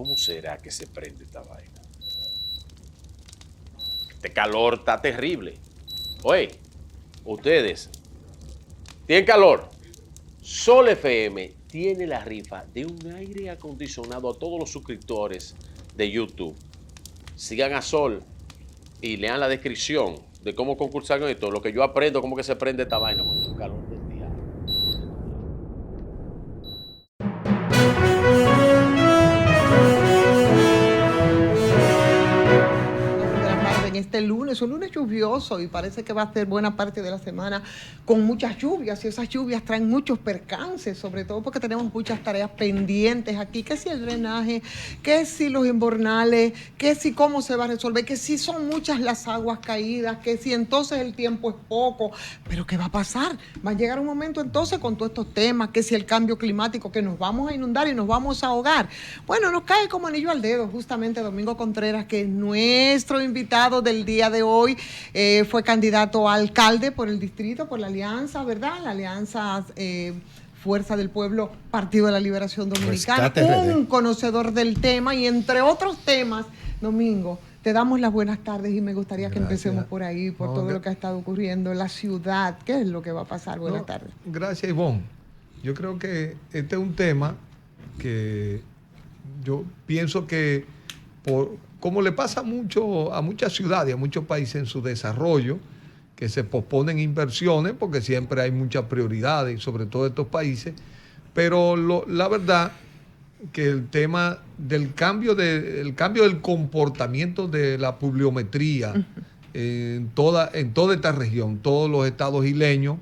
¿cómo será que se prende esta vaina? Este calor está terrible. Oye, ustedes tienen calor. Sol FM tiene la rifa de un aire acondicionado a todos los suscriptores de YouTube. Sigan a Sol y lean la descripción de cómo concursar con esto. Lo que yo aprendo, cómo que se prende esta vaina con el calor del día. En este lunes, un lunes lluvioso, y parece que va a ser buena parte de la semana con muchas lluvias, y esas lluvias traen muchos percances, sobre todo porque tenemos muchas tareas pendientes aquí, que si el drenaje, que si los invernales, que si cómo se va a resolver, que si son muchas las aguas caídas, que si entonces el tiempo es poco, pero ¿qué va a pasar? Va a llegar un momento entonces con todos estos temas, que si el cambio climático, que nos vamos a inundar y nos vamos a ahogar. Bueno, nos cae como anillo al dedo justamente Domingo Contreras, que es nuestro invitado del día de hoy, fue candidato a alcalde por el distrito, por la alianza, ¿verdad? La alianza Fuerza del Pueblo, Partido de la Liberación Dominicana, un conocedor del tema, y entre otros temas, Domingo, te damos las buenas tardes y me gustaría que empecemos por ahí, por todo lo que ha estado ocurriendo en la ciudad. ¿Qué es lo que va a pasar? Buenas tardes. Gracias, Ivonne. Yo creo que este es un tema que yo pienso que como le pasa mucho a muchas ciudades, a muchos países en su desarrollo, que se posponen inversiones porque siempre hay muchas prioridades, sobre todo en estos países, pero la verdad que el tema del cambio del comportamiento de la pluviometría en toda esta región, todos los estados isleños,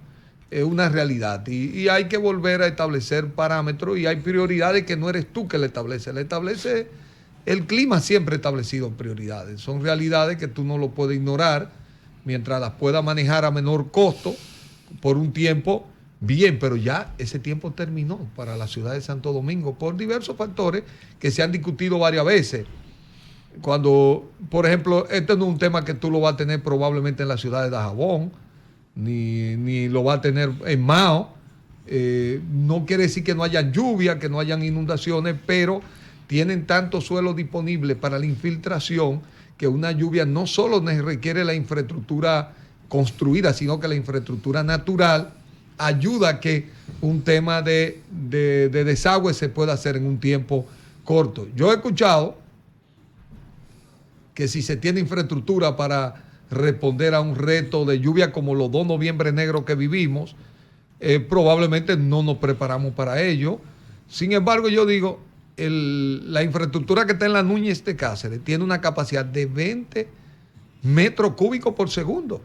es una realidad, y hay que volver a establecer parámetros, y hay prioridades que no eres tú que le establece el clima. Siempre ha establecido prioridades, son realidades que tú no lo puedes ignorar mientras las puedas manejar a menor costo por un tiempo, bien, pero ya ese tiempo terminó para la ciudad de Santo Domingo por diversos factores que se han discutido varias veces. Cuando, por ejemplo, este no es un tema que tú lo vas a tener probablemente en la ciudad de Dajabón, ni lo va a tener en Mao. No quiere decir que no hayan lluvia, que no hayan inundaciones, pero tienen tanto suelo disponible para la infiltración que una lluvia no solo requiere la infraestructura construida, sino que la infraestructura natural ayuda a que un tema de desagüe se pueda hacer en un tiempo corto. Yo he escuchado que si se tiene infraestructura para responder a un reto de lluvia como los 2 noviembre negros que vivimos, probablemente no nos preparamos para ello. Sin embargo, yo digo, la infraestructura que está en la Núñez de Cáceres tiene una capacidad de 20 metros cúbicos por segundo.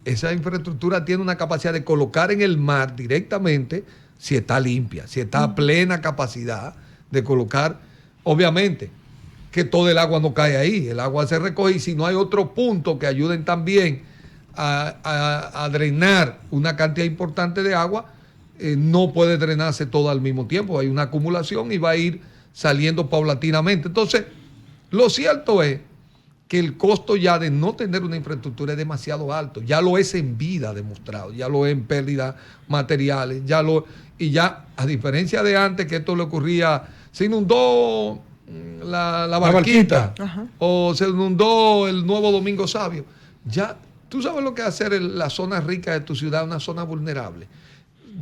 Esa infraestructura tiene una capacidad de colocar en el mar directamente, si está limpia, si está a plena capacidad de colocar. Obviamente que todo el agua no cae ahí, el agua se recoge, y si no hay otro punto que ayuden también a drenar una cantidad importante de agua, no puede drenarse todo al mismo tiempo, hay una acumulación y va a ir saliendo paulatinamente. Entonces, lo cierto es que el costo ya de no tener una infraestructura es demasiado alto, ya lo es en vida demostrado, ya lo es en pérdidas materiales, y ya, a diferencia de antes, que esto le ocurría, se inundó la barquita, o se inundó el Nuevo Domingo Sabio, ya tú sabes lo que es hacer la zona rica de tu ciudad una zona vulnerable.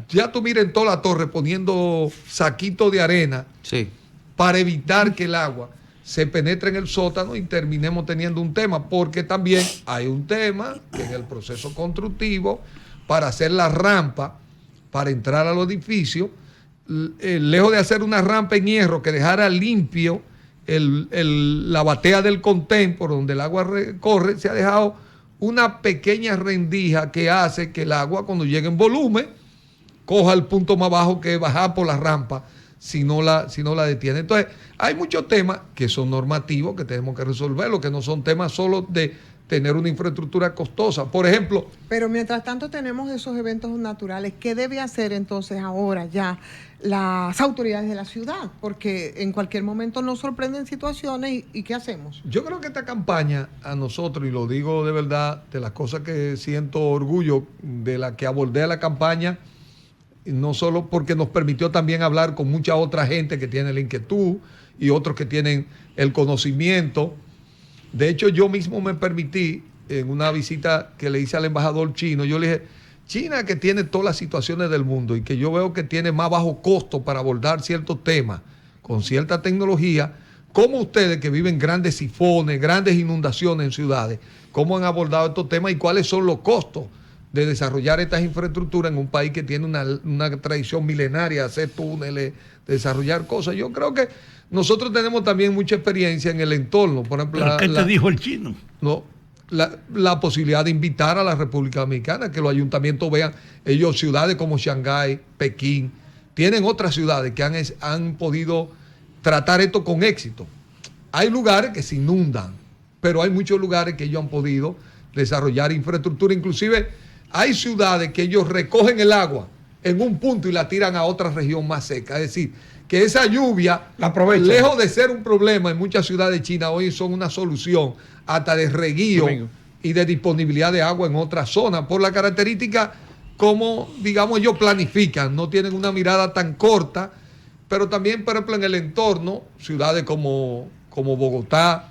Ya tú miras en toda la torre poniendo saquitos de arena, sí, para evitar que el agua se penetre en el sótano y terminemos teniendo un tema, porque también hay un tema que en el proceso constructivo, para hacer la rampa, para entrar al edificio, lejos de hacer una rampa en hierro que dejara limpio la batea del contén por donde el agua corre, se ha dejado una pequeña rendija que hace que el agua, cuando llegue en volumen, coja el punto más bajo, que es bajar por la rampa, si no la detiene. Entonces, hay muchos temas que son normativos que tenemos que resolverlo, que no son temas solo de tener una infraestructura costosa. Por ejemplo... Pero mientras tanto tenemos esos eventos naturales, ¿qué debe hacer entonces ahora ya las autoridades de la ciudad? Porque en cualquier momento nos sorprenden situaciones, y ¿qué hacemos? Yo creo que esta campaña a nosotros, y lo digo de verdad, de las cosas que siento orgullo de la que abordé la campaña, no solo porque nos permitió también hablar con mucha otra gente que tiene la inquietud y otros que tienen el conocimiento. De hecho, yo mismo me permití, en una visita que le hice al embajador chino, yo le dije, China, que tiene todas las situaciones del mundo y que yo veo que tiene más bajo costo para abordar ciertos temas con cierta tecnología, ¿cómo ustedes que viven grandes sifones, grandes inundaciones en ciudades, cómo han abordado estos temas y cuáles son los costos de desarrollar estas infraestructuras en un país que tiene una tradición milenaria de hacer túneles, de desarrollar cosas? Yo creo que nosotros tenemos también mucha experiencia en el entorno. Por ejemplo, ¿Pero qué te dijo el chino? No, la posibilidad de invitar a la República Dominicana, que los ayuntamientos vean, ellos ciudades como Shanghái, Pekín, tienen otras ciudades que han podido tratar esto con éxito. Hay lugares que se inundan, pero hay muchos lugares que ellos han podido desarrollar infraestructura. Inclusive hay ciudades que ellos recogen el agua en un punto y la tiran a otra región más seca. Es decir, que esa lluvia, lejos de ser un problema en muchas ciudades de China, hoy son una solución hasta de reguío y de disponibilidad de agua en otras zonas, por la característica como, digamos, ellos planifican, no tienen una mirada tan corta, pero también, por ejemplo, en el entorno, ciudades como Bogotá,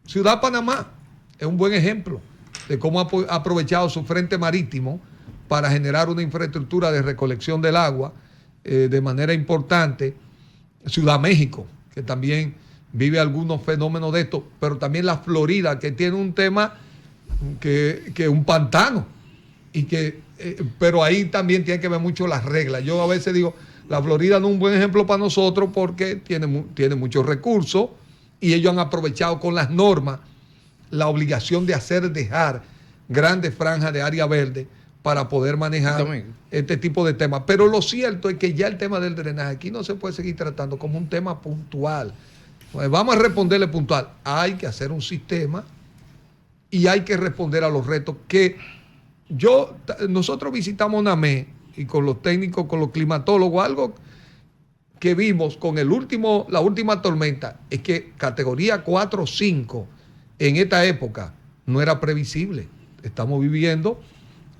Ciudad Panamá, es un buen ejemplo de cómo ha aprovechado su frente marítimo para generar una infraestructura de recolección del agua de manera importante. Ciudad México, que también vive algunos fenómenos de esto, pero también la Florida, que tiene un tema que un pantano, y pero ahí también tiene que ver mucho las reglas. Yo a veces digo, la Florida no es un buen ejemplo para nosotros porque tiene muchos recursos y ellos han aprovechado con las normas la obligación de dejar grandes franjas de área verde para poder manejar este tipo de temas. Pero lo cierto es que ya el tema del drenaje aquí no se puede seguir tratando como un tema puntual. Pues vamos a responderle puntual. Hay que hacer un sistema y hay que responder a los retos que nosotros visitamos NAME y con los técnicos, con los climatólogos, algo que vimos con la última tormenta es que categoría 4 o 5 en esta época no era previsible. Estamos viviendo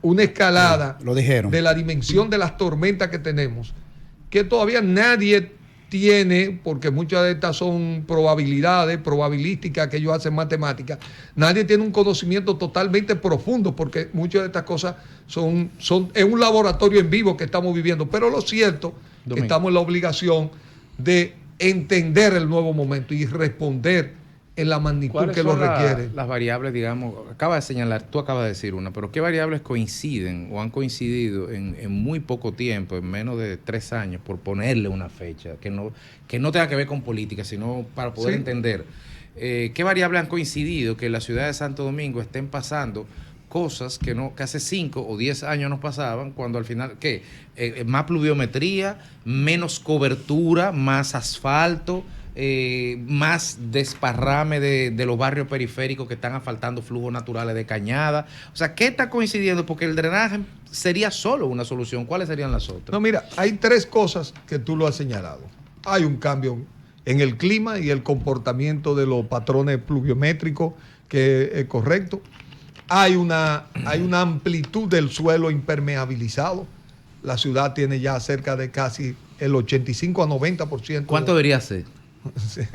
una escalada de la dimensión de las tormentas que tenemos, que todavía nadie tiene, porque muchas de estas son probabilidades, probabilísticas que ellos hacen matemáticas, nadie tiene un conocimiento totalmente profundo, porque muchas de estas cosas es un laboratorio en vivo que estamos viviendo. Pero lo cierto, estamos en la obligación de entender el nuevo momento y responder en la magnitud que lo requiere. Las variables, digamos, acaba de señalar, tú acabas de decir una, pero ¿qué variables coinciden o han coincidido en muy poco tiempo, en menos de 3 años, por ponerle una fecha, que no tenga que ver con política, sino para poder entender? ¿Qué variables han coincidido que en la ciudad de Santo Domingo estén pasando cosas que hace 5 o 10 años nos pasaban, cuando al final, más pluviometría, menos cobertura, más asfalto, más desparrame de los barrios periféricos que están asfaltando flujos naturales de cañada? O sea, ¿qué está coincidiendo? Porque el drenaje sería solo una solución. ¿Cuáles serían las otras? No, mira, hay 3 cosas que tú lo has señalado. Hay un cambio en el clima y el comportamiento de los patrones pluviométricos, que es correcto. Hay una amplitud del suelo impermeabilizado. La ciudad tiene ya cerca de casi el 85 a 90%. ¿Cuánto debería ser?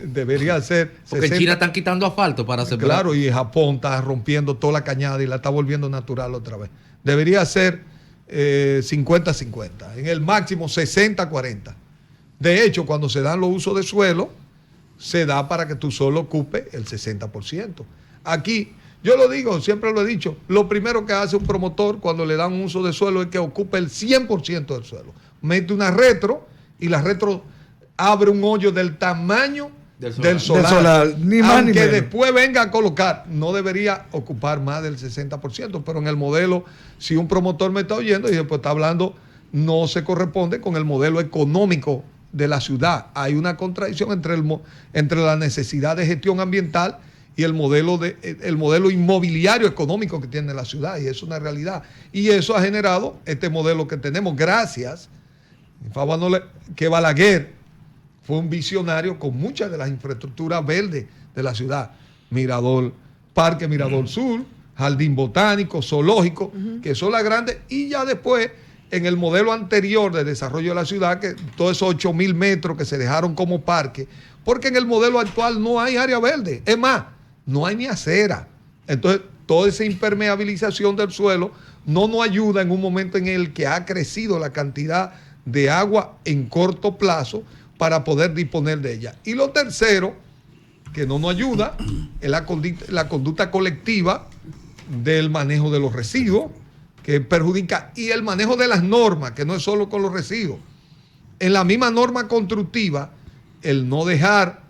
Debería ser. Porque 60. En China están quitando asfalto para hacer. Claro, y Japón está rompiendo toda la cañada y la está volviendo natural otra vez. Debería ser 50-50. En el máximo 60-40. De hecho, cuando se dan los usos de suelo, se da para que tu suelo ocupe el 60%. Aquí, yo lo digo, siempre lo he dicho, lo primero que hace un promotor cuando le dan un uso de suelo es que ocupe el 100% del suelo. Mete una retro y la retro abre un hoyo del tamaño del solar. Ni más, aunque ni menos. Después venga a colocar, no debería ocupar más del 60%, pero en el modelo, si un promotor me está oyendo y después está hablando, no se corresponde con el modelo económico de la ciudad. Hay una contradicción entre la necesidad de gestión ambiental y el modelo inmobiliario económico que tiene la ciudad, y es una realidad. Y eso ha generado este modelo que tenemos, gracias, que Balaguer fue un visionario con muchas de las infraestructuras verdes de la ciudad. Mirador, Parque Mirador Sur, Jardín Botánico, Zoológico, que son las grandes, y ya después en el modelo anterior de desarrollo de la ciudad, que todos esos 8.000 metros que se dejaron como parque, porque en el modelo actual no hay área verde. Es más, no hay ni acera. Entonces, toda esa impermeabilización del suelo no nos ayuda en un momento en el que ha crecido la cantidad de agua en corto plazo para poder disponer de ella. Y lo tercero, que no nos ayuda, es la conducta colectiva del manejo de los residuos, que perjudica, y el manejo de las normas, que no es solo con los residuos. En la misma norma constructiva, el no dejar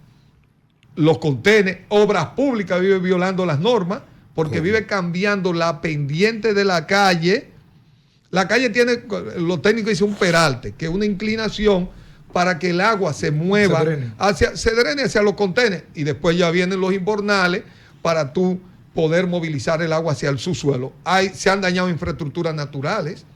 los contenedores, obras públicas vive violando las normas, porque vive cambiando la pendiente de la calle. La calle tiene, los técnicos dicen, un peralte, que es una inclinación para que el agua se mueva, se drene hacia los contenedores, y después ya vienen los invernales para tú poder movilizar el agua hacia el subsuelo. Se han dañado infraestructuras naturales.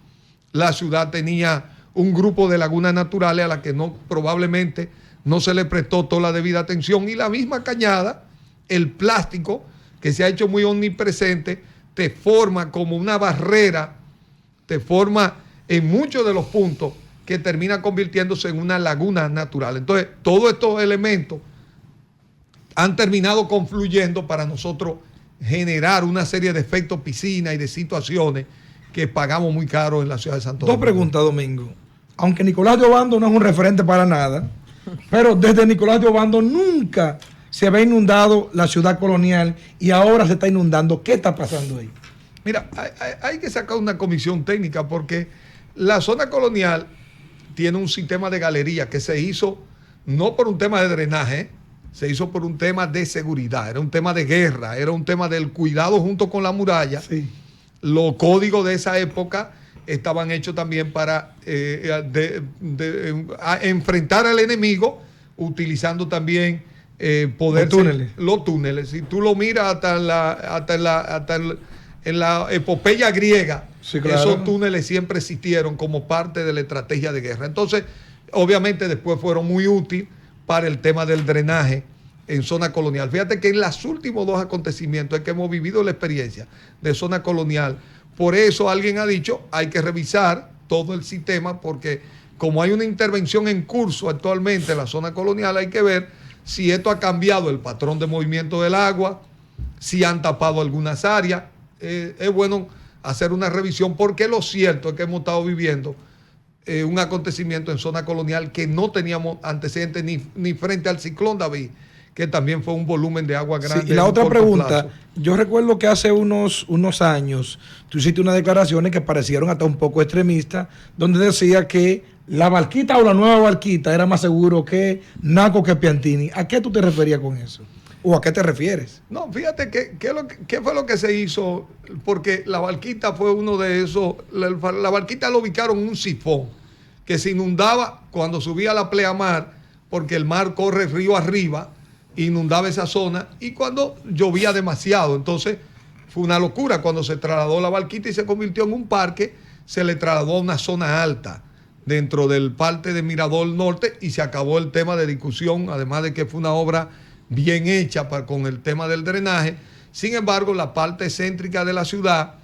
La ciudad tenía un grupo de lagunas naturales a las que probablemente no se le prestó toda la debida atención, y la misma cañada, el plástico, que se ha hecho muy omnipresente, te forma como una barrera, te forma en muchos de los puntos que termina convirtiéndose en una laguna natural. Entonces, todos estos elementos han terminado confluyendo para nosotros generar una serie de efectos piscina y de situaciones que pagamos muy caro en la ciudad de Santo Domingo. Dos preguntas, Domingo. Aunque Nicolás de Obando no es un referente para nada, pero desde Nicolás de Obando nunca se había inundado la ciudad colonial y ahora se está inundando. ¿Qué está pasando ahí? Mira, hay que sacar una comisión técnica, porque la zona colonial tiene un sistema de galería que se hizo no por un tema de drenaje, se hizo por un tema de seguridad, era un tema de guerra, era un tema del cuidado junto con la muralla. Sí. Los códigos de esa época estaban hechos también para enfrentar al enemigo, utilizando también los túneles. Si tú lo miras en la epopeya griega, sí, claro, esos túneles siempre existieron como parte de la estrategia de guerra. Entonces, obviamente después fueron muy útiles para el tema del drenaje en zona colonial. Fíjate que en los últimos dos acontecimientos es que hemos vivido la experiencia de zona colonial. Por eso alguien ha dicho, hay que revisar todo el sistema, porque como hay una intervención en curso actualmente en la zona colonial, hay que ver si esto ha cambiado el patrón de movimiento del agua, si han tapado algunas áreas. Es bueno hacer una revisión, porque lo cierto es que hemos estado viviendo un acontecimiento en zona colonial que no teníamos antecedentes ni frente al ciclón David, que también fue un volumen de agua grande. Sí, y la otra pregunta, yo recuerdo que hace unos años tú hiciste unas declaraciones que parecieron hasta un poco extremistas, donde decía que la Barquita o la nueva Barquita era más seguro que Naco que Piantini. ¿A qué tú te referías con eso? ¿O a qué te refieres? No, fíjate qué fue lo que se hizo, porque la Barquita fue uno de esos. La Barquita lo ubicaron en un sifón que se inundaba cuando subía la pleamar, porque el mar corre río arriba, inundaba esa zona, y cuando llovía demasiado. Entonces fue una locura. Cuando se trasladó la Barquita y se convirtió en un parque, se le trasladó a una zona alta dentro del parque de Mirador Norte, y se acabó el tema de discusión, además de que fue una obra bien hecha con el tema del drenaje. Sin embargo, la parte céntrica de la ciudad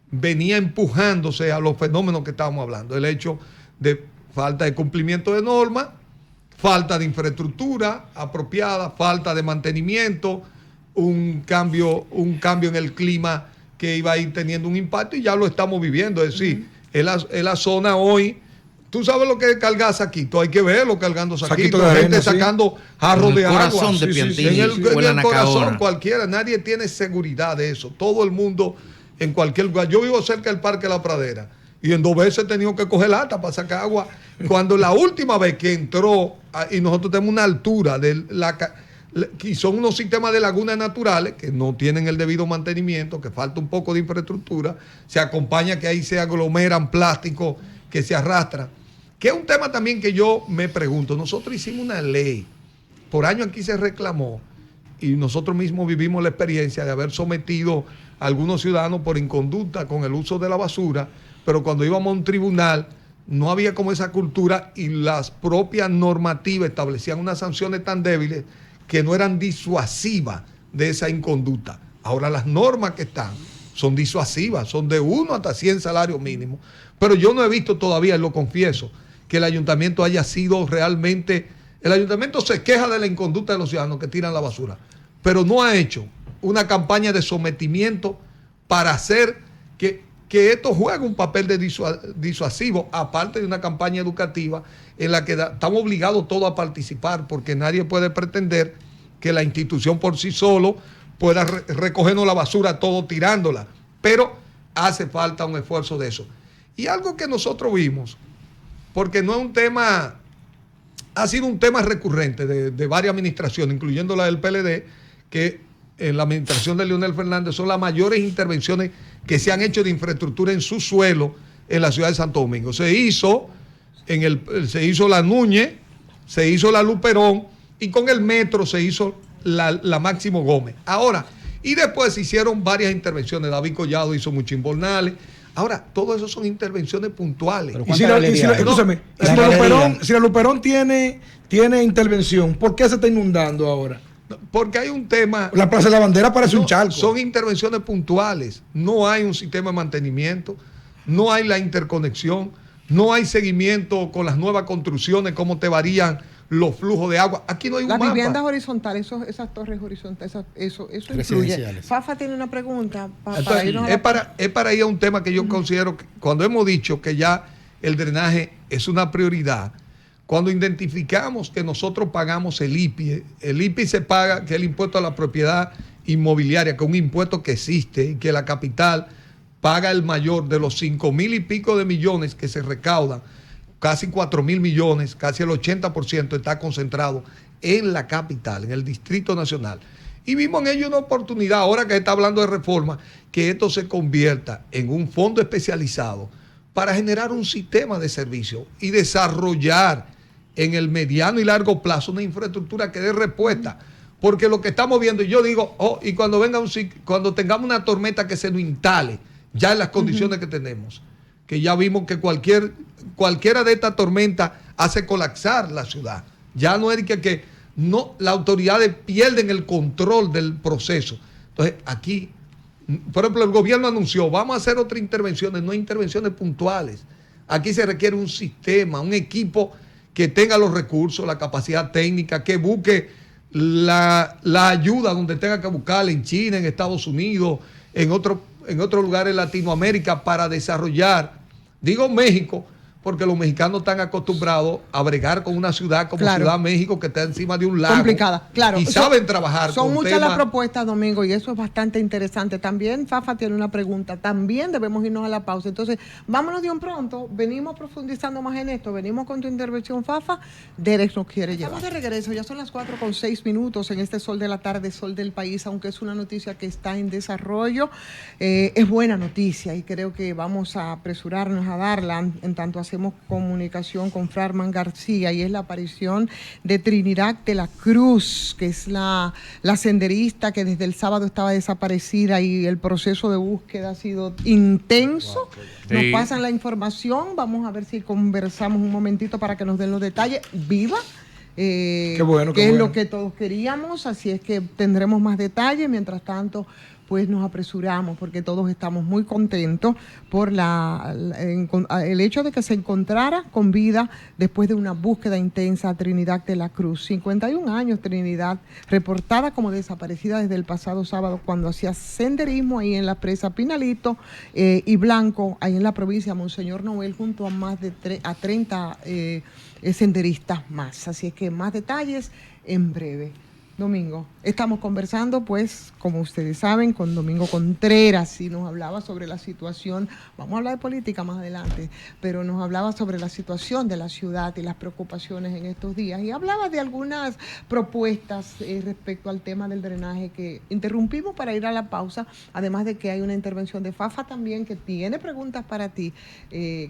venía empujándose a los fenómenos que estábamos hablando. El hecho de falta de cumplimiento de normas, falta de infraestructura apropiada, falta de mantenimiento, un cambio en el clima que iba a ir teniendo un impacto, y ya lo estamos viviendo. Es decir, es la zona hoy. Tú sabes lo que es cargar saquito, hay que verlo cargando saquito, la gente sacando jarros de agua. Corazón de Piantini, en el corazón cualquiera, nadie tiene seguridad de eso. Todo el mundo en cualquier lugar. Yo vivo cerca del Parque La Pradera, y en 2 veces he tenido que coger lata para sacar agua. Cuando la última vez que entró, y nosotros tenemos una altura y son unos sistemas de lagunas naturales que no tienen el debido mantenimiento, que falta un poco de infraestructura, se acompaña que ahí se aglomeran plásticos que se arrastran, que es un tema también que yo me pregunto. Nosotros hicimos una ley, por años aquí se reclamó, y nosotros mismos vivimos la experiencia de haber sometido a algunos ciudadanos por inconducta con el uso de la basura, pero cuando íbamos a un tribunal no había como esa cultura, y las propias normativas establecían unas sanciones tan débiles que no eran disuasivas de esa inconducta. Ahora las normas que están son disuasivas, son de 1 hasta 100 salarios mínimos. Pero yo no he visto todavía, y lo confieso, que el ayuntamiento haya sido realmente... El ayuntamiento se queja de la inconducta de los ciudadanos que tiran la basura, pero no ha hecho una campaña de sometimiento para hacer que esto juegue un papel de disuasivo, aparte de una campaña educativa en la que estamos obligados todos a participar, porque nadie puede pretender que la institución por sí solo pueda recogernos la basura todo tirándola, pero hace falta un esfuerzo de eso. Y algo que nosotros vimos, porque no es un tema, ha sido un tema recurrente de varias administraciones, incluyendo la del PLD, que en la administración de Leonel Fernández son las mayores intervenciones que se han hecho de infraestructura en su suelo en la ciudad de Santo Domingo. Se hizo la Núñez, se hizo la Luperón y con el metro se hizo la Máximo Gómez. Ahora, y después se hicieron varias intervenciones. David Collado hizo Muchimbornales. Ahora, todo eso son intervenciones puntuales. Y si la Luperón tiene intervención, ¿por qué se está inundando ahora? Porque hay un tema... La Plaza de la Bandera parece un charco. Son intervenciones puntuales. No hay un sistema de mantenimiento, no hay la interconexión, no hay seguimiento con las nuevas construcciones, cómo te varían los flujos de agua. Aquí no hay un mapa. Las viviendas horizontales, esas torres horizontales, eso influye. Fafa tiene una pregunta para irnos es para ir a un tema que yo considero que cuando hemos dicho que ya el drenaje es una prioridad, cuando identificamos que nosotros pagamos el IPI se paga, que es el impuesto a la propiedad inmobiliaria, que es un impuesto que existe y que la capital paga el mayor de los 5,000 y pico de millones que se recaudan, casi 4,000 millones, casi el 80% está concentrado en la capital, en el Distrito Nacional. Y vimos en ello una oportunidad, ahora que se está hablando de reforma, que esto se convierta en un fondo especializado para generar un sistema de servicio y desarrollar en el mediano y largo plazo una infraestructura que dé respuesta. Porque lo que estamos viendo, y yo digo, y cuando tengamos una tormenta que se nos instale, ya en las condiciones que tenemos, que ya vimos que cualquiera de estas tormentas hace colapsar la ciudad. Ya no es que las autoridades pierden el control del proceso. Entonces, aquí, por ejemplo, el gobierno anunció, vamos a hacer otras intervenciones, no intervenciones puntuales. Aquí se requiere un sistema, un equipo que tenga los recursos, la capacidad técnica, que busque la ayuda donde tenga que buscarla, en China, en Estados Unidos, en otros lugares de Latinoamérica, para desarrollar, digo México, porque los mexicanos están acostumbrados a bregar con una ciudad como Ciudad México, que está encima de un lago. Complicada, claro. Y saben trabajar. Son muchas las propuestas, Domingo, y eso es bastante interesante. También Fafa tiene una pregunta. También debemos irnos a la pausa. Entonces, vámonos de un pronto. Venimos profundizando más en esto. Venimos con tu intervención, Fafa. Derek nos quiere llevar. Estamos de regreso. Ya son las 4:06 en este sol de la tarde, sol del país, aunque es una noticia que está en desarrollo. Es buena noticia y creo que vamos a apresurarnos a darla en tanto hacemos comunicación con Frarman García, y es la aparición de Trinidad de la Cruz, que es la senderista que desde el sábado estaba desaparecida y el proceso de búsqueda ha sido intenso. Nos pasan la información, vamos a ver si conversamos un momentito para que nos den los detalles. ¡Viva! Qué bueno, que es lo que todos queríamos, así es que tendremos más detalles. Mientras tanto, pues nos apresuramos porque todos estamos muy contentos por el hecho de que se encontrara con vida después de una búsqueda intensa a Trinidad de la Cruz. 51 años Trinidad, reportada como desaparecida desde el pasado sábado cuando hacía senderismo ahí en la presa Pinalito y Blanco, ahí en la provincia de Monseñor Noel, junto a más de 30 senderistas más. Así es que más detalles en breve. Domingo, estamos conversando, pues, como ustedes saben, con Domingo Contreras, y nos hablaba sobre la situación, vamos a hablar de política más adelante, pero nos hablaba sobre la situación de la ciudad y las preocupaciones en estos días, y hablaba de algunas propuestas respecto al tema del drenaje que interrumpimos para ir a la pausa, además de que hay una intervención de Fafa también que tiene preguntas para ti.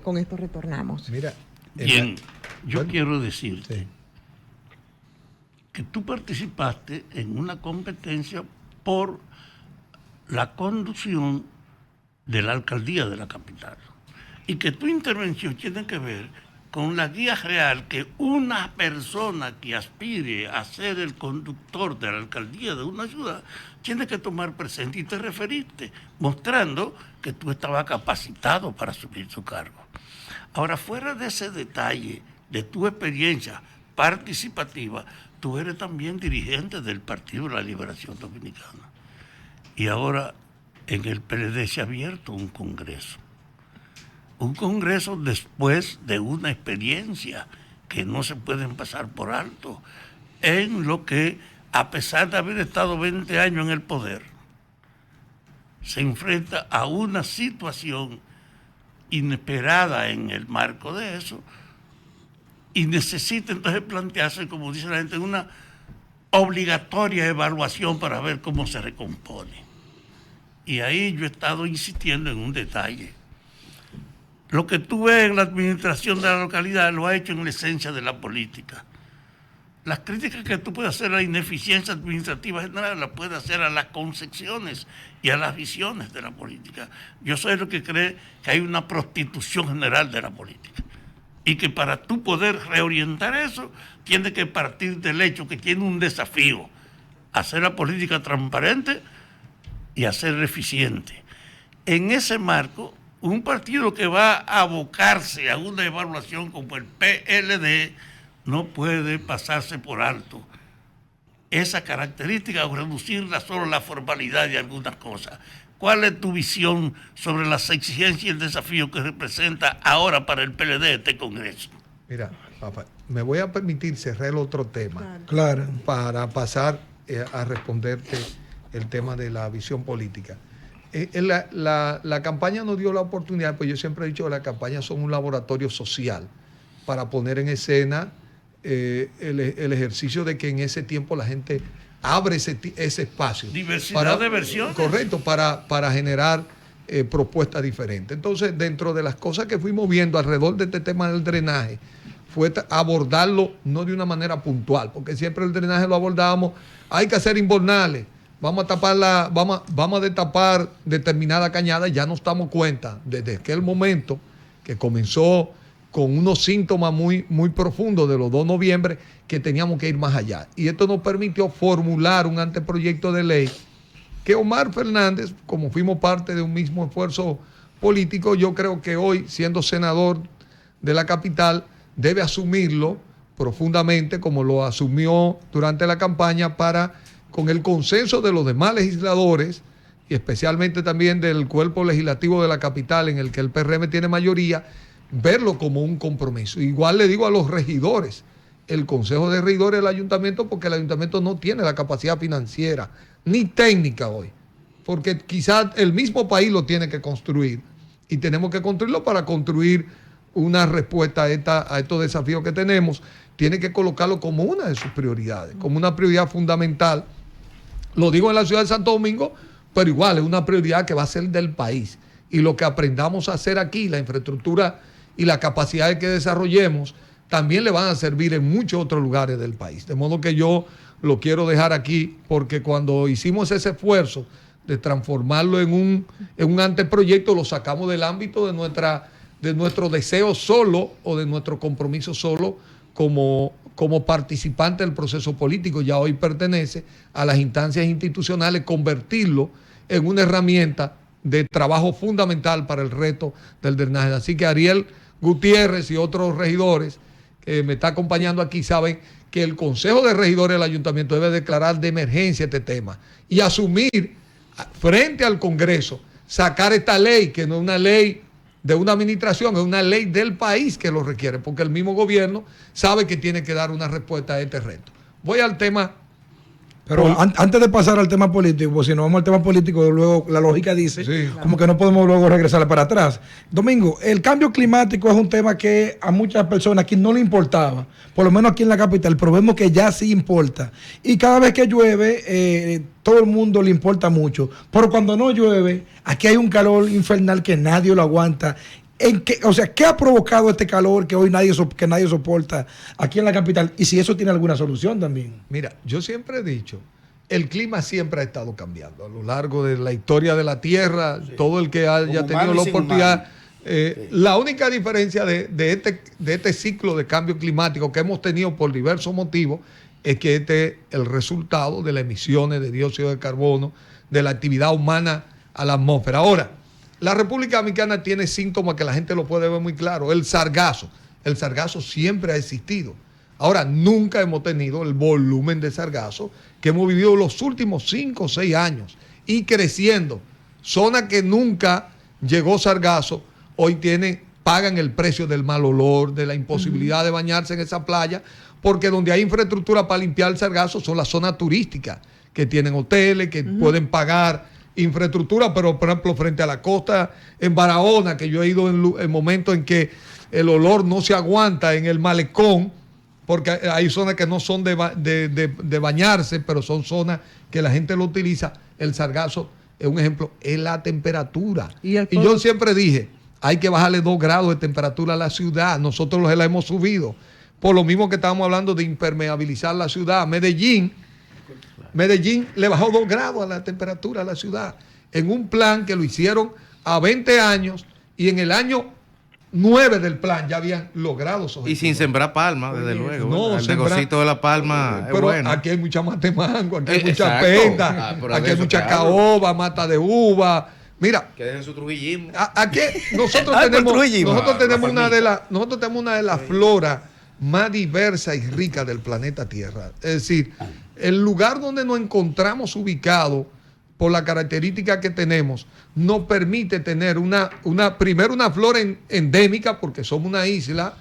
Con esto retornamos. Mira, bien, yo quiero decirte que tú participaste en una competencia por la conducción de la alcaldía de la capital y que tu intervención tiene que ver con la guía real que una persona que aspire a ser el conductor de la alcaldía de una ciudad tiene que tomar presente y te referiste, mostrando que tú estabas capacitado para asumir su cargo. Ahora, fuera de ese detalle de tu experiencia participativa, tú eres también dirigente del Partido de la Liberación Dominicana. Y ahora en el PLD se ha abierto un congreso. Un congreso después de una experiencia que no se pueden pasar por alto, en lo que, a pesar de haber estado 20 años en el poder, se enfrenta a una situación inesperada en el marco de eso y necesita entonces plantearse, como dice la gente, una obligatoria evaluación para ver cómo se recompone. Y ahí yo he estado insistiendo en un detalle. Lo que tú ves en la administración de la localidad lo ha hecho en la esencia de la política. Las críticas que tú puedes hacer a la ineficiencia administrativa general las puedes hacer a las concepciones y a las visiones de la política. Yo soy lo que cree que hay una prostitución general de la política y que para tú poder reorientar eso tienes que partir del hecho que tiene un desafío: hacer la política transparente y hacerla eficiente. En ese marco, un partido que va a abocarse a una evaluación como el PLD no puede pasarse por alto esa característica o reducirla solo a la formalidad de algunas cosas. ¿Cuál es tu visión sobre las exigencias y el desafío que representa ahora para el PLD este Congreso? Mira, papá, me voy a permitir cerrar el otro tema Claro. para pasar a responderte el tema de la visión política. La campaña nos dio la oportunidad, pues yo siempre he dicho que las campañas son un laboratorio social para poner en escena el ejercicio de que en ese tiempo la gente abre ese espacio. Diversidad de versiones. Correcto, para generar propuestas diferentes. Entonces, dentro de las cosas que fuimos viendo alrededor de este tema del drenaje, fue abordarlo no de una manera puntual, porque siempre el drenaje lo abordábamos, hay que hacer invernales, vamos a destapar determinada cañada. Ya nos damos cuenta desde aquel momento que comenzó con unos síntomas muy, muy profundos de los 2 de noviembre que teníamos que ir más allá. Y esto nos permitió formular un anteproyecto de ley que Omar Fernández, como fuimos parte de un mismo esfuerzo político, yo creo que hoy, siendo senador de la capital, debe asumirlo profundamente como lo asumió durante la campaña para, con el consenso de los demás legisladores y especialmente también del cuerpo legislativo de la capital en el que el PRM tiene mayoría, verlo como un compromiso. Igual le digo a los regidores, el Consejo de Regidores del Ayuntamiento, porque el Ayuntamiento no tiene la capacidad financiera ni técnica hoy, porque quizás el mismo país lo tiene que construir y tenemos que construirlo para construir una respuesta a estos desafíos que tenemos. Tiene que colocarlo como una de sus prioridades, como una prioridad fundamental. Lo digo en la ciudad de Santo Domingo, pero igual es una prioridad que va a ser del país. Y lo que aprendamos a hacer aquí, la infraestructura y la capacidad que desarrollemos, también le van a servir en muchos otros lugares del país. De modo que yo lo quiero dejar aquí, porque cuando hicimos ese esfuerzo de transformarlo en un anteproyecto, lo sacamos del ámbito de nuestro deseo solo o de nuestro compromiso solo como participante del proceso político. Ya hoy pertenece a las instancias institucionales convertirlo en una herramienta de trabajo fundamental para el reto del drenaje. Así que Ariel Gutiérrez y otros regidores que me está acompañando aquí saben que el Consejo de Regidores del Ayuntamiento debe declarar de emergencia este tema y asumir frente al Congreso, sacar esta ley, que no es una ley de una administración, es una ley del país que lo requiere, porque el mismo gobierno sabe que tiene que dar una respuesta a este reto. Voy al tema. Pero antes de pasar al tema político, pues si nos vamos al tema político, luego la lógica dice como que no podemos luego regresar para atrás. Domingo, el cambio climático es un tema que a muchas personas aquí no le importaba, por lo menos aquí en la capital, pero vemos que ya sí importa. Y cada vez que llueve, todo el mundo le importa mucho. Pero cuando no llueve, aquí hay un calor infernal que nadie lo aguanta. ¿Qué ha provocado este calor que hoy nadie soporta aquí en la capital? Y si eso tiene alguna solución también. Mira, yo siempre he dicho, el clima siempre ha estado cambiando. A lo largo de la historia de la Tierra, todo el que haya tenido la oportunidad La única diferencia de este ciclo de cambio climático que hemos tenido por diversos motivos es que este es el resultado de las emisiones de dióxido de carbono, de la actividad humana a la atmósfera. Ahora, la República Dominicana tiene síntomas que la gente lo puede ver muy claro. El sargazo. El sargazo siempre ha existido. Ahora, nunca hemos tenido el volumen de sargazo que hemos vivido los últimos 5 o 6 años y creciendo. Zona que nunca llegó sargazo, hoy pagan el precio del mal olor, de la imposibilidad de bañarse en esa playa, porque donde hay infraestructura para limpiar el sargazo son las zonas turísticas, que tienen hoteles, que pueden pagar infraestructura, pero por ejemplo frente a la costa en Barahona, que yo he ido en momentos en que el olor no se aguanta en el malecón, porque hay zonas que no son de bañarse, pero son zonas que la gente lo utiliza. El sargazo es un ejemplo, es la temperatura. Y yo siempre dije, hay que bajarle 2 grados de temperatura a la ciudad. Nosotros la hemos subido. Por lo mismo que estábamos hablando de impermeabilizar la ciudad. Medellín le bajó 2 grados a la temperatura a la ciudad. En un plan que lo hicieron a 20 años y en el año 9 del plan ya habían logrado esos y sin sembrar palma, desde luego. No, el negocito de la palma es pero bueno. aquí hay mucha mate mango, aquí hay mucha Exacto. penda, aquí hay mucha caoba, mata de uva. Mira, que dejen su trujillismo. aquí nosotros tenemos una de las floras más diversas y ricas del planeta Tierra. Es decir, el lugar donde nos encontramos ubicados por la característica que tenemos, nos permite tener primero una flora endémica, porque somos una isla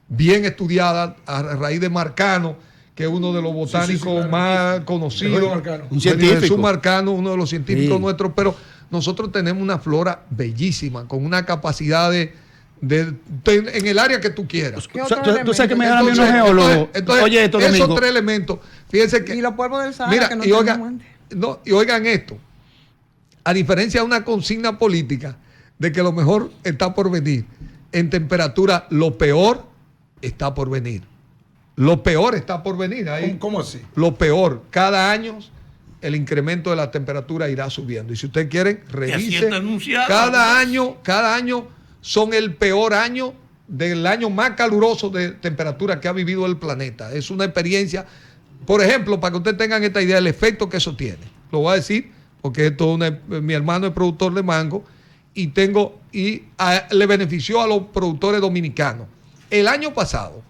bien estudiada a raíz de Marcano, que es uno de los botánicos más conocidos. Un científico. Jesús Marcano, uno de los científicos nuestros, pero nosotros tenemos una flora bellísima, con una capacidad en el área que tú quieras. Tú sabes que me dan a mí unos geólogos. Entonces, Oye, esto, esos Domingo. 3 elementos, fíjense que... Y los polvos del Sahara, Mira, que no y tenemos. oigan esto. A diferencia de una consigna política de que lo mejor está por venir, en temperatura lo peor está por venir. Lo peor está por venir. Ahí, ¿Cómo así? Lo peor. Cada año el incremento de la temperatura irá subiendo. Y si ustedes quieren, revisen. Cada año son el peor año del año más caluroso de temperatura que ha vivido el planeta. Es una experiencia, por ejemplo, para que ustedes tengan esta idea del efecto que eso tiene. Lo voy a decir porque mi hermano es productor de mango y le benefició a los productores dominicanos. El año pasado,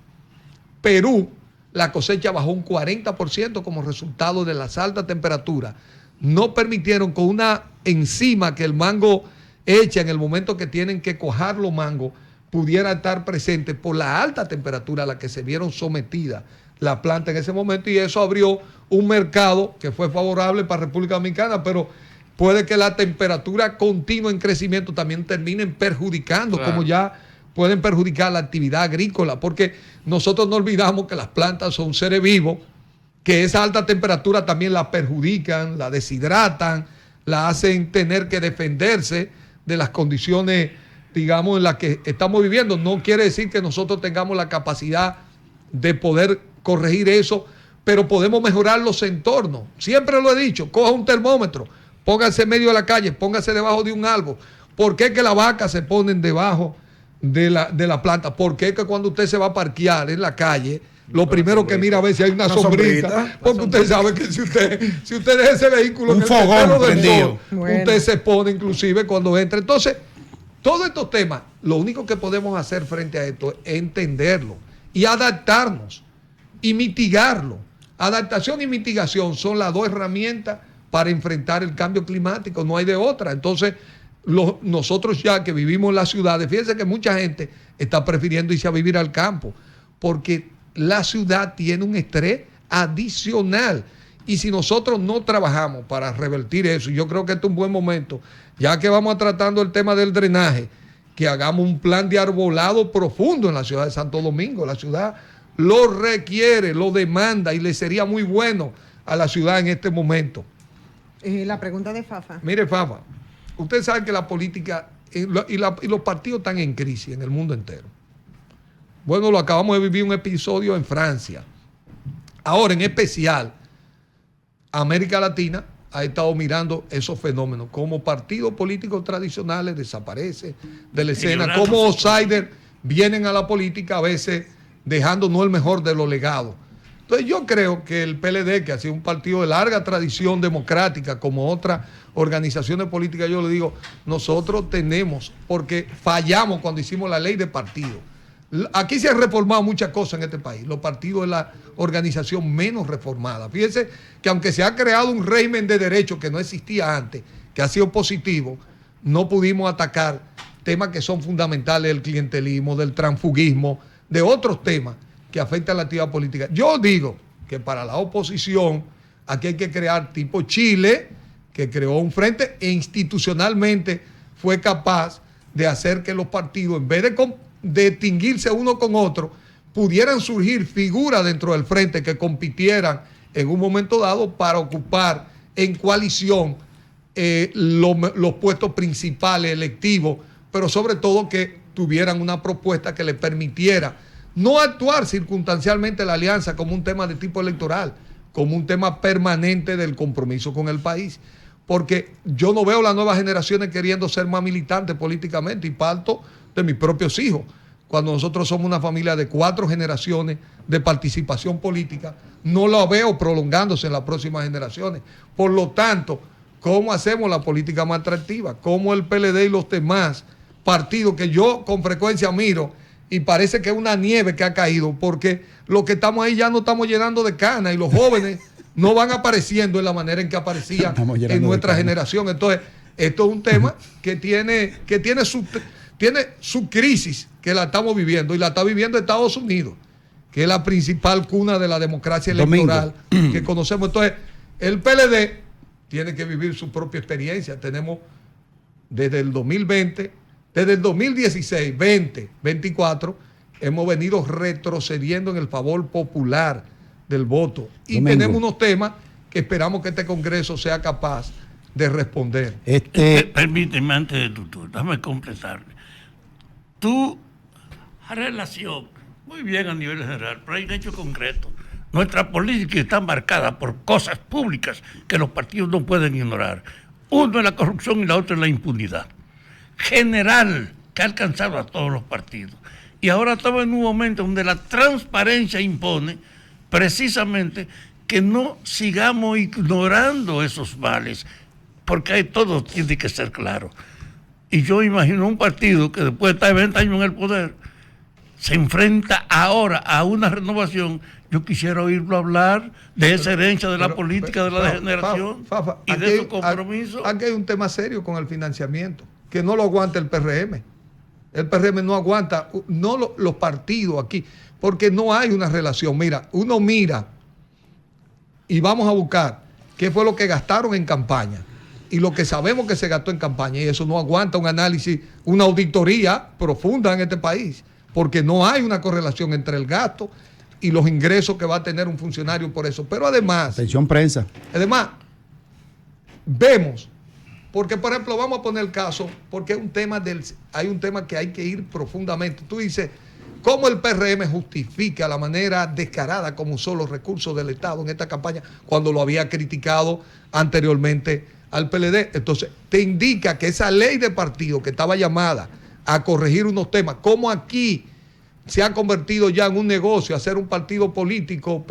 Perú, la cosecha bajó un 40% como resultado de las altas temperaturas. No permitieron con una enzima que el mango echa en el momento que tienen que cuajar los mangos pudiera estar presente por la alta temperatura a la que se vieron sometidas la planta en ese momento, y eso abrió un mercado que fue favorable para República Dominicana, pero puede que la temperatura continua en crecimiento también terminen perjudicando, claro, como ya pueden perjudicar la actividad agrícola, porque nosotros no olvidamos que las plantas son seres vivos, que esa alta temperatura también la perjudican, la deshidratan, la hacen tener que defenderse de las condiciones, digamos, en las que estamos viviendo. No quiere decir que nosotros tengamos la capacidad de poder corregir eso, pero podemos mejorar los entornos. Siempre lo he dicho, coja un termómetro, póngase en medio de la calle, póngase debajo de un árbol. ¿Por qué que las vacas se ponen debajo de la planta? ¿Por qué que cuando usted se va a parquear en la calle, lo primero que mira a ver si hay una sombrita? Porque usted sabe que si usted deja ese vehículo un en el fogón del prendido, sol, bueno, usted se pone inclusive cuando entra. Entonces, todos estos temas, lo único que podemos hacer frente a esto es entenderlo y adaptarnos y mitigarlo. Adaptación y mitigación son las 2 herramientas para enfrentar el cambio climático, no hay de otra. Entonces, nosotros ya que vivimos en las ciudades, fíjense que mucha gente está prefiriendo irse a vivir al campo, porque la ciudad tiene un estrés adicional. Y si nosotros no trabajamos para revertir eso, y yo creo que este es un buen momento, ya que vamos tratando el tema del drenaje, que hagamos un plan de arbolado profundo en la ciudad de Santo Domingo. La ciudad lo requiere, lo demanda y le sería muy bueno a la ciudad en este momento. La pregunta de Fafa. Mire, Fafa, usted sabe que la política y los partidos están en crisis en el mundo entero. Bueno, lo acabamos de vivir un episodio en Francia. Ahora, en especial, América Latina ha estado mirando esos fenómenos, como partidos políticos tradicionales desaparecen de la escena, como outsiders vienen a la política a veces dejando no el mejor de los legados. Entonces yo creo que el PLD, que ha sido un partido de larga tradición democrática, como otras organizaciones políticas, yo le digo, nosotros tenemos, porque fallamos cuando hicimos la ley de partidos. Aquí se han reformado muchas cosas en este país. Los partidos es la organización menos reformada. Fíjense que aunque se ha creado un régimen de derechos que no existía antes, que ha sido positivo, no pudimos atacar temas que son fundamentales del clientelismo, del transfugismo, de otros temas que afectan la actividad política. Yo digo que para la oposición aquí hay que crear tipo Chile, que creó un frente e institucionalmente fue capaz de hacer que los partidos, en vez de distinguirse uno con otro, pudieran surgir figuras dentro del frente que compitieran en un momento dado para ocupar en coalición los puestos principales electivos, pero sobre todo que tuvieran una propuesta que le permitiera no actuar circunstancialmente la alianza como un tema de tipo electoral, como un tema permanente del compromiso con el país. Porque yo no veo las nuevas generaciones queriendo ser más militantes políticamente, y parto de mis propios hijos. Cuando nosotros somos una familia de 4 generaciones de participación política, no lo veo prolongándose en las próximas generaciones. Por lo tanto, ¿cómo hacemos la política más atractiva? ¿Cómo el PLD y los demás partidos que yo con frecuencia miro y parece que es una nieve que ha caído, porque los que estamos ahí ya no estamos llenando de canas y los jóvenes no van apareciendo en la manera en que aparecían en nuestra generación? Entonces, esto es un tema que tiene su crisis, que la estamos viviendo, y la está viviendo Estados Unidos, que es la principal cuna de la democracia electoral que conocemos. Entonces, el PLD tiene que vivir su propia experiencia. Tenemos desde el 2020, desde el 2016, 20, 24, hemos venido retrocediendo en el favor popular del voto. Y tenemos unos temas que esperamos que este Congreso sea capaz de responder. Permíteme, antes de tu déjame completarle. Tu relación, muy bien a nivel general, pero hay un hecho concreto. Nuestra política está marcada por cosas públicas que los partidos no pueden ignorar. Uno es la corrupción y la otra es la impunidad general que ha alcanzado a todos los partidos. Y ahora estamos en un momento donde la transparencia impone precisamente que no sigamos ignorando esos males, porque ahí todo tiene que ser claro. Y yo imagino un partido que después de estar 20 años en el poder se enfrenta ahora a una renovación. Yo quisiera oírlo hablar de esa herencia de la política, de la degeneración y de su compromiso. Aquí hay un tema serio con el financiamiento, que no lo aguanta el PRM. El PRM no aguanta, los partidos aquí, porque no hay una relación. Mira, uno mira y vamos a buscar qué fue lo que gastaron en campaña y lo que sabemos que se gastó en campaña, y eso no aguanta un análisis, una auditoría profunda en este país, porque no hay una correlación entre el gasto y los ingresos que va a tener un funcionario por eso. Pero además... Atención prensa. Además, vemos, porque por ejemplo, vamos a poner el caso, porque hay un tema que hay que ir profundamente. Tú dices, ¿cómo el PRM justifica la manera descarada como usó los recursos del Estado en esta campaña cuando lo había criticado anteriormente al PLD? Entonces, te indica que esa ley de partido que estaba llamada a corregir unos temas, como aquí se ha convertido ya en un negocio, hacer un partido político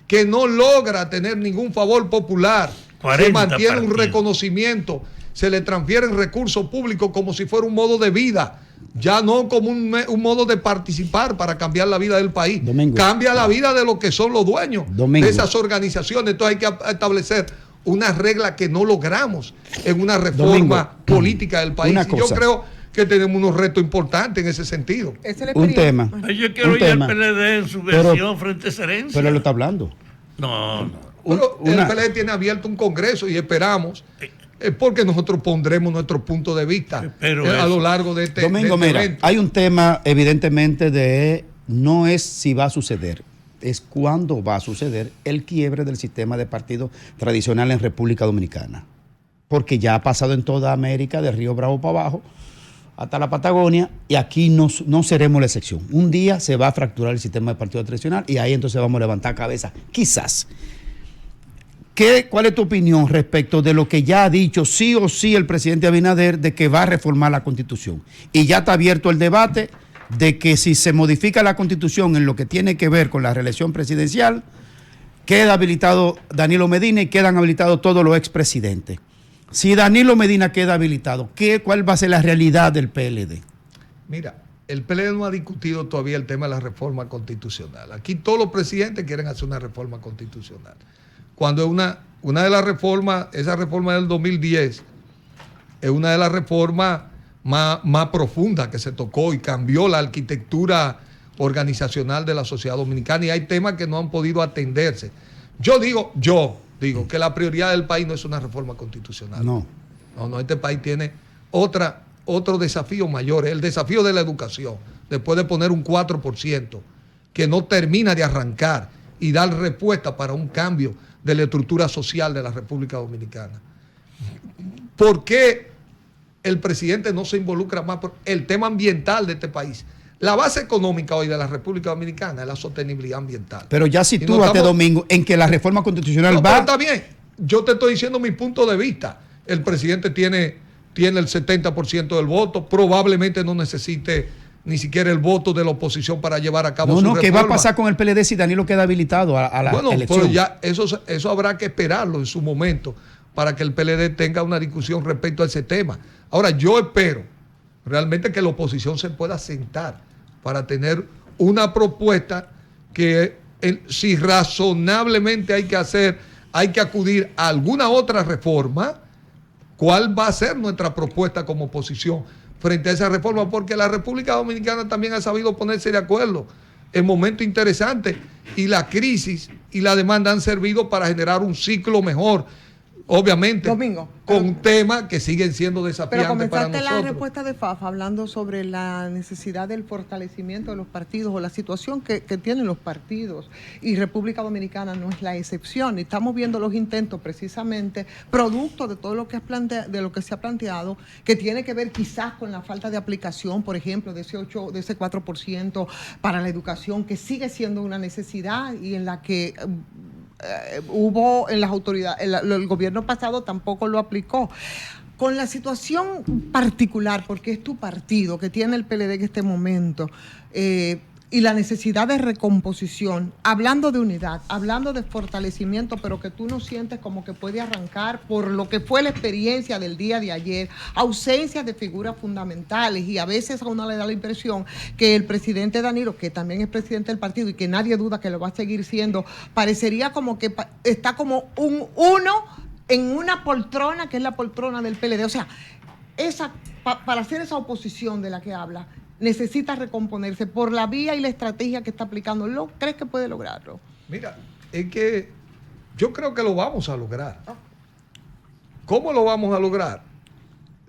que no logra tener ningún favor popular, se mantiene un reconocimiento, se le transfieren recursos públicos como si fuera un modo de vida, ya no como un modo de participar para cambiar la vida del país. Cambia la vida de los que son los dueños de esas organizaciones. Entonces hay que establecer una regla que no logramos en una reforma política del país. Y yo creo que tenemos unos retos importantes en ese sentido. Un tema. Yo quiero oír al PLD en su versión frente a esa herencia. Pero lo está hablando. No. Pero el PLD tiene abierto un congreso y esperamos, porque nosotros pondremos nuestro punto de vista a lo largo de este mira, evento. Hay un tema evidentemente de no es si va a suceder, es cuándo va a suceder el quiebre del sistema de partidos tradicional en República Dominicana. Porque ya ha pasado en toda América, de Río Bravo para abajo, hasta la Patagonia, y aquí no seremos la excepción. Un día se va a fracturar el sistema de partido tradicional y ahí entonces vamos a levantar cabeza, quizás. ¿Cuál es tu opinión respecto de lo que ya ha dicho sí o sí el presidente Abinader de que va a reformar la Constitución? Y ya está abierto el debate de que si se modifica la Constitución en lo que tiene que ver con la reelección presidencial, queda habilitado Danilo Medina y quedan habilitados todos los expresidentes. Si Danilo Medina queda habilitado, ¿cuál va a ser la realidad del PLD? Mira, el PLD no ha discutido todavía el tema de la reforma constitucional. Aquí todos los presidentes quieren hacer una reforma constitucional. Cuando una de las reformas, esa reforma del 2010, es una de las reformas más profundas que se tocó y cambió la arquitectura organizacional de la sociedad dominicana, y hay temas que no han podido atenderse. Yo digo que la prioridad del país no es una reforma constitucional. No, este país tiene otro desafío mayor, el desafío de la educación, después de poner un 4% que no termina de arrancar y dar respuesta para un cambio de la estructura social de la República Dominicana. ¿Por qué el presidente no se involucra más por el tema ambiental de este país? La base económica hoy de la República Dominicana es la sostenibilidad ambiental. Pero ya sitúate, Domingo, en que la reforma constitucional va... Pero está bien, yo te estoy diciendo mi punto de vista. El presidente tiene el 70% del voto, probablemente no necesite ni siquiera el voto de la oposición para llevar a cabo su reforma. ¿Qué va a pasar con el PLD si Danilo queda habilitado a la elección? Bueno, ya eso habrá que esperarlo en su momento para que el PLD tenga una discusión respecto a ese tema. Ahora, yo espero realmente que la oposición se pueda sentar para tener una propuesta que si razonablemente hay que acudir a alguna otra reforma, ¿cuál va a ser nuestra propuesta como oposición frente a esa reforma? Porque la República Dominicana también ha sabido ponerse de acuerdo en momentos interesantes, y la crisis y la demanda han servido para generar un ciclo mejor. Obviamente, Domingo, con temas que siguen siendo desafiantes para nosotros. Pero comenzaste la respuesta de Fafa hablando sobre la necesidad del fortalecimiento de los partidos o la situación que tienen los partidos, y República Dominicana no es la excepción. Y estamos viendo los intentos precisamente, producto de todo lo que se ha planteado, que tiene que ver quizás con la falta de aplicación, por ejemplo, de ese 4% para la educación, que sigue siendo una necesidad y en la que... hubo en las autoridades, el gobierno pasado tampoco lo aplicó. Con la situación particular, porque es tu partido que tiene el PLD en este momento, y la necesidad de recomposición, hablando de unidad, hablando de fortalecimiento, pero que tú no sientes como que puede arrancar por lo que fue la experiencia del día de ayer, ausencia de figuras fundamentales, y a veces a uno le da la impresión que el presidente Danilo, que también es presidente del partido y que nadie duda que lo va a seguir siendo, parecería como que está como uno en una poltrona que es la poltrona del PLD. O sea, para hacer esa oposición de la que habla, necesita recomponerse por la vía y la estrategia que está aplicando. ¿Crees que puede lograrlo? Mira, es que yo creo que lo vamos a lograr. ¿Cómo lo vamos a lograr?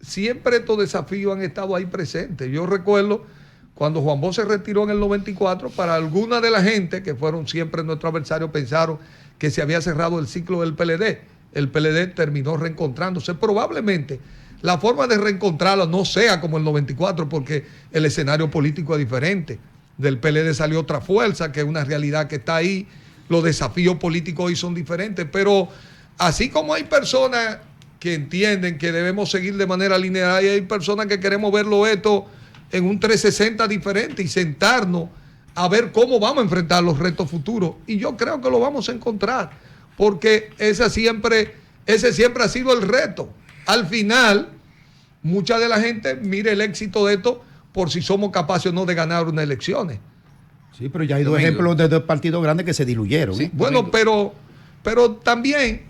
Siempre estos desafíos han estado ahí presentes. Yo recuerdo cuando Juan Bosch se retiró en el 94, para alguna de la gente que fueron siempre nuestros adversarios pensaron que se había cerrado el ciclo del PLD. El PLD terminó reencontrándose. Probablemente la forma de reencontrarlo no sea como el 94, porque el escenario político es diferente. Del PLD salió otra fuerza, que es una realidad que está ahí. Los desafíos políticos hoy son diferentes, pero así como hay personas que entienden que debemos seguir de manera lineal, y hay personas que queremos verlo esto en un 360 diferente y sentarnos a ver cómo vamos a enfrentar los retos futuros. Y yo creo que lo vamos a encontrar, porque ese siempre ha sido el reto. Al final, mucha de la gente mire el éxito de esto por si somos capaces o no de ganar unas elecciones. Sí, pero ya hay dos ejemplos de dos partidos grandes que se diluyeron. Sí, bueno, pero también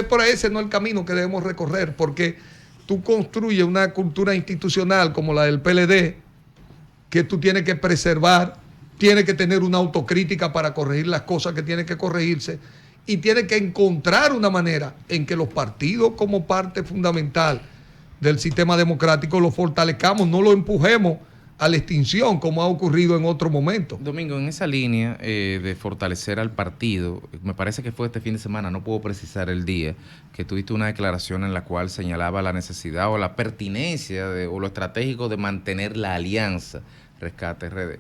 por ese no es el camino que debemos recorrer, porque tú construyes una cultura institucional como la del PLD, que tú tienes que preservar, tienes que tener una autocrítica para corregir las cosas que tienen que corregirse, y tiene que encontrar una manera en que los partidos, como parte fundamental del sistema democrático, lo fortalezcamos, no lo empujemos a la extinción como ha ocurrido en otro momento. Domingo, en esa línea de fortalecer al partido, me parece que fue este fin de semana, no puedo precisar el día, que tuviste una declaración en la cual señalaba la necesidad o la pertinencia o lo estratégico de mantener la alianza Rescate RD.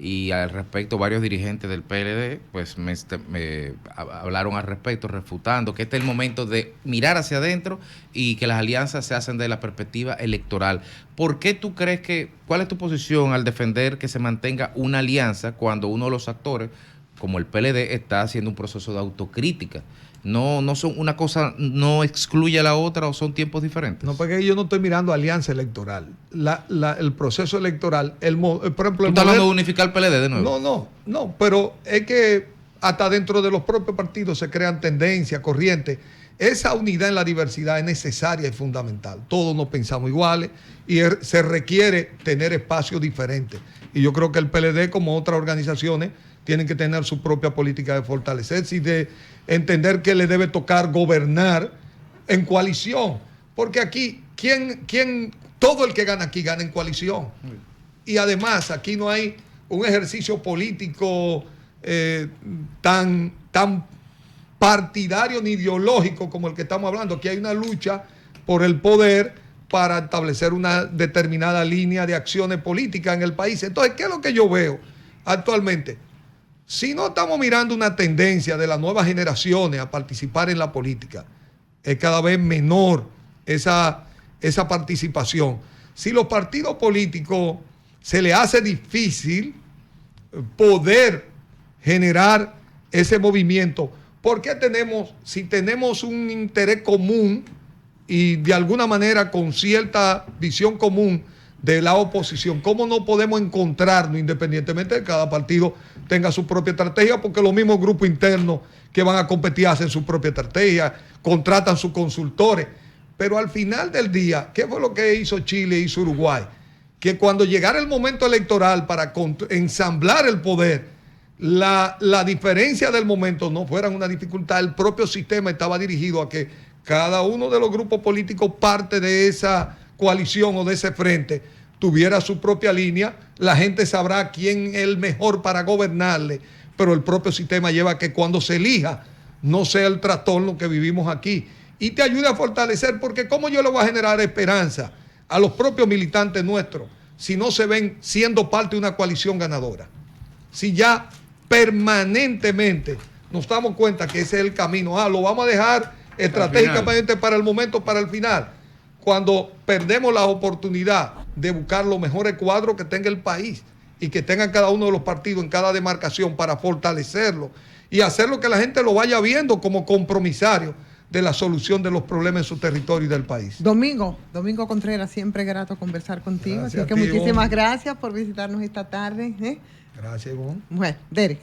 y al respecto varios dirigentes del PLD pues me hablaron al respecto, refutando que este es el momento de mirar hacia adentro y que las alianzas se hacen de la perspectiva electoral. ¿Por qué tú crees cuál es tu posición al defender que se mantenga una alianza cuando uno de los actores, como el PLD, está haciendo un proceso de autocrítica? No son una cosa, no excluye a la otra, o son tiempos diferentes. No, porque yo no estoy mirando alianza electoral. El proceso electoral, por ejemplo... ¿Tú estás hablando de unificar el PLD de nuevo? No, pero es que hasta dentro de los propios partidos se crean tendencias, corrientes. Esa unidad en la diversidad es necesaria y fundamental. Todos no pensamos iguales y se requiere tener espacios diferentes. Y yo creo que el PLD, como otras organizaciones, tienen que tener su propia política de fortalecerse y de entender que le debe tocar gobernar en coalición. Porque aquí, todo el que gana aquí gana en coalición. Y además, aquí no hay un ejercicio político tan partidario ni ideológico como el que estamos hablando. Aquí hay una lucha por el poder para establecer una determinada línea de acciones políticas en el país. Entonces, ¿qué es lo que yo veo actualmente? Si no estamos mirando una tendencia de las nuevas generaciones a participar en la política, es cada vez menor esa participación. Si los partidos políticos se les hace difícil poder generar ese movimiento, ¿por qué si tenemos un interés común y de alguna manera con cierta visión común de la oposición, cómo no podemos encontrarnos independientemente de que cada partido tenga su propia estrategia? Porque los mismos grupos internos que van a competir hacen su propia estrategia, contratan sus consultores. Pero al final del día, ¿qué fue lo que hizo Chile e hizo Uruguay? Que cuando llegara el momento electoral para ensamblar el poder, la diferencia del momento no fuera una dificultad. El propio sistema estaba dirigido a que cada uno de los grupos políticos, parte de esa coalición o de ese frente, tuviera su propia línea. La gente sabrá quién es el mejor para gobernarle, pero el propio sistema lleva a que cuando se elija no sea el trastorno que vivimos aquí. Y te ayuda a fortalecer, porque ¿cómo yo le voy a generar esperanza a los propios militantes nuestros si no se ven siendo parte de una coalición ganadora? Si ya permanentemente nos damos cuenta que ese es el camino, lo vamos a dejar estratégicamente para el momento, para el final, cuando perdemos la oportunidad de buscar los mejores cuadros que tenga el país y que tengan cada uno de los partidos en cada demarcación para fortalecerlo y hacerlo que la gente lo vaya viendo como compromisario de la solución de los problemas en su territorio y del país. Domingo Contreras, siempre grato conversar contigo. Gracias Así que a ti, muchísimas Ivonne. gracias por visitarnos esta tarde. Gracias, Ivonne. Bueno, Derek.